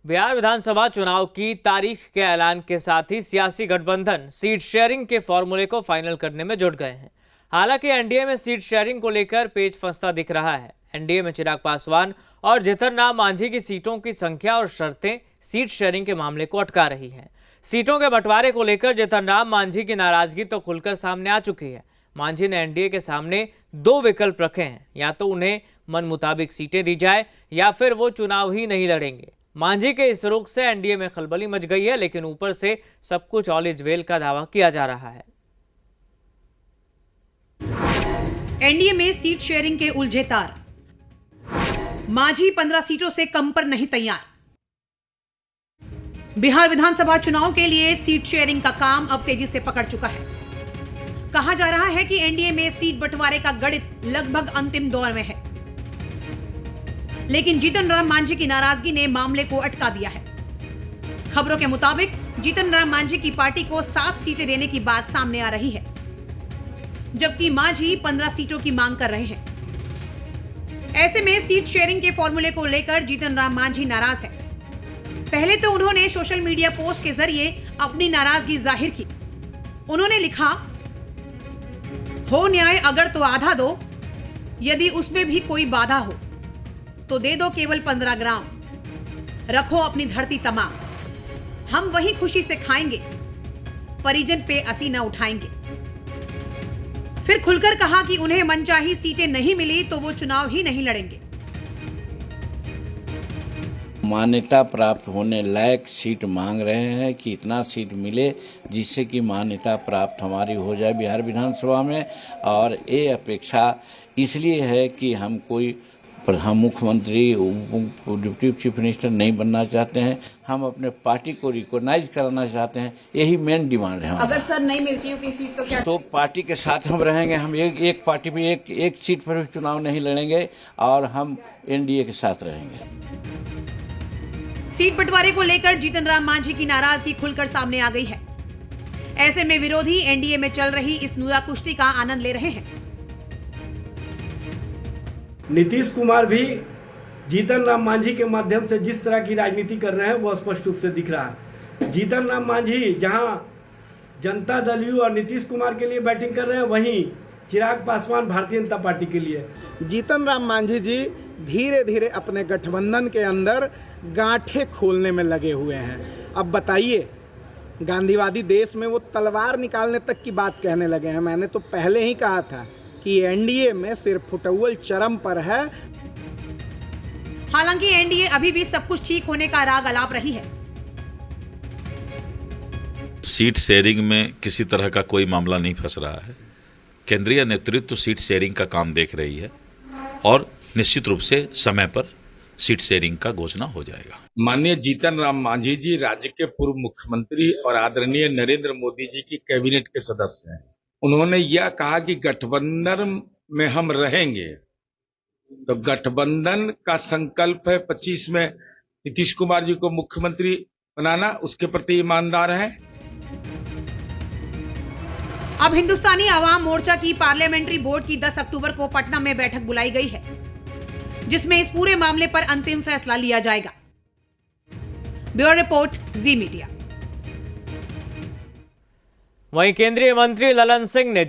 बिहार विधानसभा चुनाव की तारीख के ऐलान के साथ ही सियासी गठबंधन सीट शेयरिंग के फॉर्मूले को फाइनल करने में जुट गए हैं। हालांकि एनडीए में सीट शेयरिंग को लेकर पेच फंसता दिख रहा है। एनडीए में चिराग पासवान और जीतन राम मांझी की सीटों की संख्या और शर्तें सीट शेयरिंग के मामले को अटका रही हैं। सीटों के बंटवारे को लेकर जीतन राम मांझी की नाराजगी तो खुलकर सामने आ चुकी है। मांझी ने एनडीए के सामने दो विकल्प रखे हैं, या तो उन्हें मन मुताबिक सीटें दी जाए या फिर वो चुनाव ही नहीं लड़ेंगे। मांझी के इस रुख से एनडीए में खलबली मच गई है, लेकिन ऊपर से सब कुछ ऑल इज वेल का दावा किया जा रहा है। एनडीए में सीट शेयरिंग के उलझे तार। मांझी 15 सीटों से कम पर नहीं तैयार। बिहार विधानसभा चुनाव के लिए सीट शेयरिंग का काम अब तेजी से पकड़ चुका है। कहा जा रहा है कि एनडीए में सीट बंटवारे का गणित लगभग अंतिम दौर में है, लेकिन जीतन राम मांझी की नाराजगी ने मामले को अटका दिया है। खबरों के मुताबिक जीतन राम मांझी की पार्टी को 7 सीटें देने की बात सामने आ रही है, जबकि मांझी 15 सीटों की मांग कर रहे हैं। ऐसे में सीट शेयरिंग के फॉर्मूले को लेकर जीतन राम मांझी नाराज है। पहले तो उन्होंने सोशल मीडिया पोस्ट के जरिए अपनी नाराजगी जाहिर की। उन्होंने लिखा, हो न्याय अगर तो आधा दो, यदि उसमें भी कोई बाधा हो तो दे दो केवल 15 ग्राम, रखो अपनी धरती तमाम, हम वही खुशी से खाएंगे, परिजन पे असी न उठाएंगे। फिर खुलकर कहा कि उन्हें मनचाही सीटें नहीं मिली तो वो चुनाव ही नहीं लड़ेंगे। मान्यता प्राप्त होने लायक सीट मांग रहे हैं कि इतना सीट मिले जिससे कि मान्यता प्राप्त हमारी हो जाए बिहार विधानसभा में। और ये अपेक्षा इसलिए है कि हम कोई प्रधान मुख्यमंत्री डिप्टी चीफ मिनिस्टर नहीं बनना चाहते हैं, हम अपने पार्टी को रिकॉग्नाइज कराना चाहते हैं। यही मेन डिमांड है। अगर सर नहीं मिलती है कोई सीट तो क्या? तो पार्टी के साथ हम रहेंगे। हम एक पार्टी में एक सीट पर भी चुनाव नहीं लड़ेंगे और हम एनडीए के साथ रहेंगे। सीट बंटवारे को लेकर जीतन राम मांझी की नाराजगी खुलकर सामने आ गई है। ऐसे में विरोधी एनडीए में चल रही इस नुरा कुश्ती का आनंद ले रहे हैं। नीतीश कुमार भी जीतन राम मांझी के माध्यम से जिस तरह की राजनीति कर रहे हैं वो स्पष्ट रूप से दिख रहा है। जीतन राम मांझी जहां जनता दल यू और नीतीश कुमार के लिए बैटिंग कर रहे हैं, वहीं चिराग पासवान भारतीय जनता पार्टी के लिए। जीतन राम मांझी जी धीरे धीरे अपने गठबंधन के अंदर गांठें खोलने में लगे हुए हैं। अब बताइए, गांधीवादी देश में वो तलवार निकालने तक की बात कहने लगे हैं। मैंने तो पहले ही कहा था कि एनडीए में सिर्फ फुटअव्वल चरम पर है। हालांकि एनडीए अभी भी सब कुछ ठीक होने का राग अलाप रही है। सीट शेयरिंग में किसी तरह का कोई मामला नहीं फंस रहा है। केंद्रीय नेतृत्व सीट शेयरिंग का काम देख रही है और निश्चित रूप से समय पर सीट शेयरिंग का घोषणा हो जाएगा। माननीय जीतन राम मांझी जी राज्य के पूर्व मुख्यमंत्री और आदरणीय नरेंद्र मोदी जी की कैबिनेट के सदस्य हैं। उन्होंने यह कहा कि गठबंधन में हम रहेंगे, तो गठबंधन का संकल्प है 25 में नीतीश कुमार जी को मुख्यमंत्री बनाना, उसके प्रति ईमानदार है। अब हिंदुस्तानी आवाम मोर्चा की पार्लियामेंट्री बोर्ड की 10 अक्टूबर को पटना में बैठक बुलाई गई है, जिसमें इस पूरे मामले पर अंतिम फैसला लिया जाएगा। ब्यूरो रिपोर्ट, जी मीडिया। वहीं केंद्रीय मंत्री ललन सिंह ने